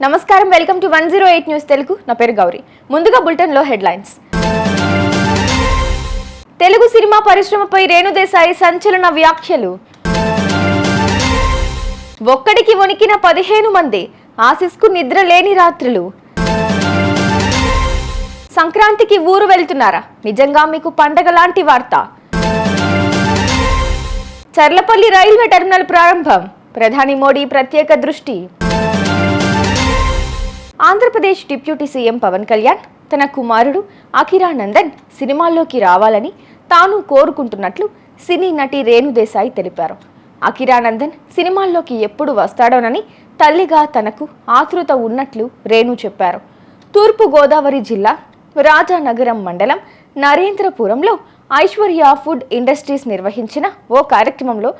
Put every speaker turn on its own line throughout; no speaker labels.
నమస్కారం, welcome to 108 news Telugu. నా పేరు గౌరీ. ముందుగా బులెటిన్ లో హెడ్లైన్స్. తెలుగు సినిమా పరిశ్రమపై రేణుదేశాయి సంచలన వ్యాఖ్యలు. ఒక్కడికి వణికిన 15 మంది, ఆశిస్కు నిద్ర లేని రాత్రులు. సంక్రాంతికి ఊరు వెళ్తున్నారా? నిజంగా మీకు పండగ లాంటి వార్త. చర్లపల్లి రైల్వే టెర్మినల్ ప్రారంభం, ప్రధాని మోడీ ప్రత్యేక దృష్టి. ఆంధ్రప్రదేశ్ డిప్యూటీ సీఎం పవన్ కళ్యాణ్ తన కుమారుడు అఖిరానందన్ సినిమాల్లోకి రావాలని తాను కోరుకుంటున్నట్లు సినీ నటి రేణుదేశాయి తెలిపారు. అఖిరానందన్ సినిమాల్లోకి ఎప్పుడు వస్తాడోనని తల్లిగా తనకు ఆతృత ఉన్నట్లు రేణు చెప్పారు. తూర్పు గోదావరి జిల్లా రాజానగరం మండలం నరేంద్రపురంలో ఐశ్వర్య ఫుడ్ ఇండస్ట్రీస్ నిర్వహించిన ఓ కార్యక్రమంలో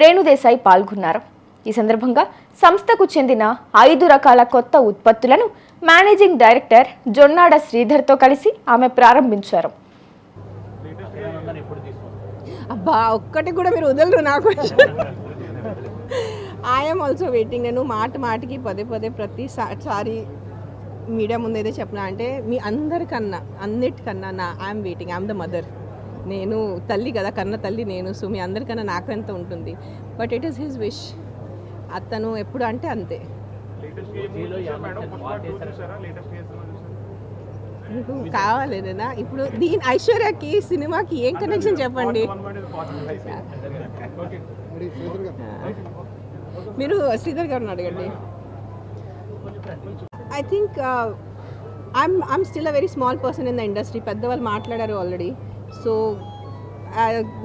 రేణుదేశాయి పాల్గొన్నారు. ఈ సందర్భంగా సంస్థకు చెందిన 5 రకాల కొత్త ఉత్పత్తులను మేనేజింగ్ డైరెక్టర్ జొన్నాడ శ్రీధర్తో కలిసి ఆమె ప్రారంభించారు.
అబ్బా, ఒక్కటి కూడా మీరు వదలరు నాకు. I'm also waiting. నేను మాటికి పదే ప్రతిసారి మీడియా ముందు ఏదో చెప్పినా అంటే మీ అందరికన్నా అన్నిటికన్నా I'm waiting. I'm the mother. నేను తల్లి కదా, కన్న తల్లి నేను. సో మీ అందరికన్నా నాకు ఎంత ఉంటుంది. But it is his wish. అతను ఎప్పుడు అంటే అంతే. మీకు కావాలేనా ఇప్పుడు దీని ఐశ్వర్యకి సినిమాకి ఏం కనెక్షన్ చెప్పండి. మీరు శ్రీధర్ గారిని అడగండి. I think I'm still a very small person in the industry. పెద్దవాళ్ళు మాట్లాడారు ఆల్రెడీ. సో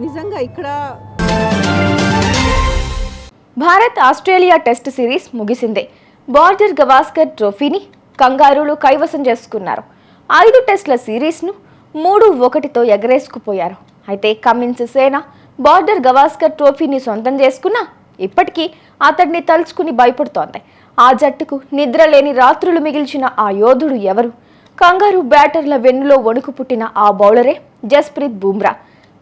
నిజంగా ఇక్కడ
భారత్ ఆస్ట్రేలియా టెస్ట్ సిరీస్ ముగిసింది. బార్డర్ గవాస్కర్ ట్రోఫీని కంగారూలు కైవసం చేసుకున్నారు. 5 టెస్టుల సిరీస్ను 3-1తో ఎగరేసుకుపోయారు. అయితే కమిన్స్ సేన బార్డర్ గవాస్కర్ ట్రోఫీని సొంతం చేసుకున్నా ఇప్పటికీ అతడిని తలుచుకుని భయపడుతోంది. ఆ జట్టుకు నిద్ర లేని రాత్రులు మిగిల్చిన ఆ యోధుడు ఎవరు? కంగారు బ్యాటర్ల వెన్నులో వణుకు పుట్టిన ఆ బౌలరే జస్ప్రీత్ బుమ్రా.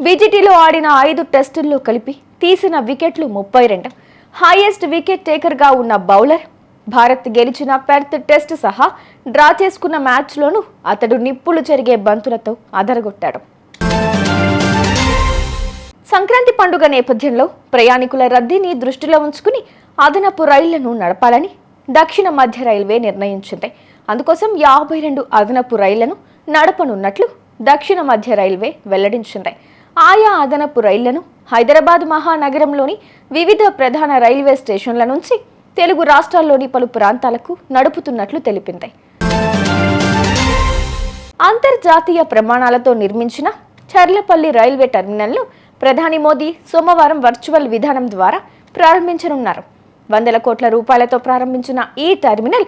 బీజీటీలో ఆడిన 5 టెస్టుల్లో కలిపి తీసిన వికెట్లు 32. హైయెస్ట్ వికెట్ టేకర్గా ఉన్న బౌలర్. భారత్ గెలిచిన పెర్త్ టెస్ట్ సహా డ్రా చేసుకున్న మ్యాచ్లోనూ అతడు నిప్పులు చెరిగే బంతులతో అదరగొట్టాడు. సంక్రాంతి పండుగ నేపథ్యంలో ప్రయాణికుల రద్దీని దృష్టిలో ఉంచుకుని అదనపు రైళ్లను నడపాలని దక్షిణ మధ్య రైల్వే నిర్ణయించింది. అందుకోసం 52 అదనపు రైళ్లను నడపనున్నట్లు దక్షిణ మధ్య రైల్వే వెల్లడించింది. ఆయా అదనపు రైళ్లను హైదరాబాద్ మహానగరంలోని వివిధ ప్రధాన రైల్వే స్టేషన్ల నుంచి తెలుగు రాష్ట్రాల్లోని పలు ప్రాంతాలకు నడుపుతున్నట్లు తెలిపింది. అంతర్జాతీయ ప్రమాణాలతో నిర్మించిన చర్లపల్లి రైల్వే టెర్మినల్ను ప్రధాని మోదీ సోమవారం వర్చువల్ విధానం ద్వారా ప్రారంభించనున్నారు. 100 కోట్ల రూపాయలతో ప్రారంభించిన ఈ టెర్మినల్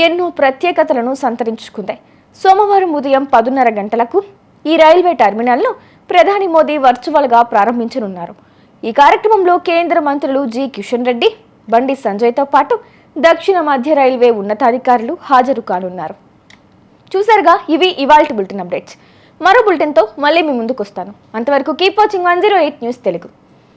ఎన్నో ప్రత్యేకతలను సంతరించుకుంది. సోమవారం ఉదయం 10:30 గంటలకు ఈ రైల్వే టెర్మినల్ను ప్రధాని మోదీ వర్చువల్గా ప్రారంభించనున్నారు. ఈ కార్యక్రమంలో కేంద్ర మంత్రులు జి కిషన్ రెడ్డి, బండి సంజయ్తో పాటు దక్షిణ మధ్య రైల్వే ఉన్నతాధికారులు హాజరు కానున్నారు. చూసారుగా, ఇవి ఇవాల్టి బులెటిన్ అప్డేట్స్. మరో బులెటిన్తో మళ్ళీ మీ ముందుకు వస్తాను. అంతవరకు కీప్ వాచింగ్ 108 న్యూస్ తెలుగు.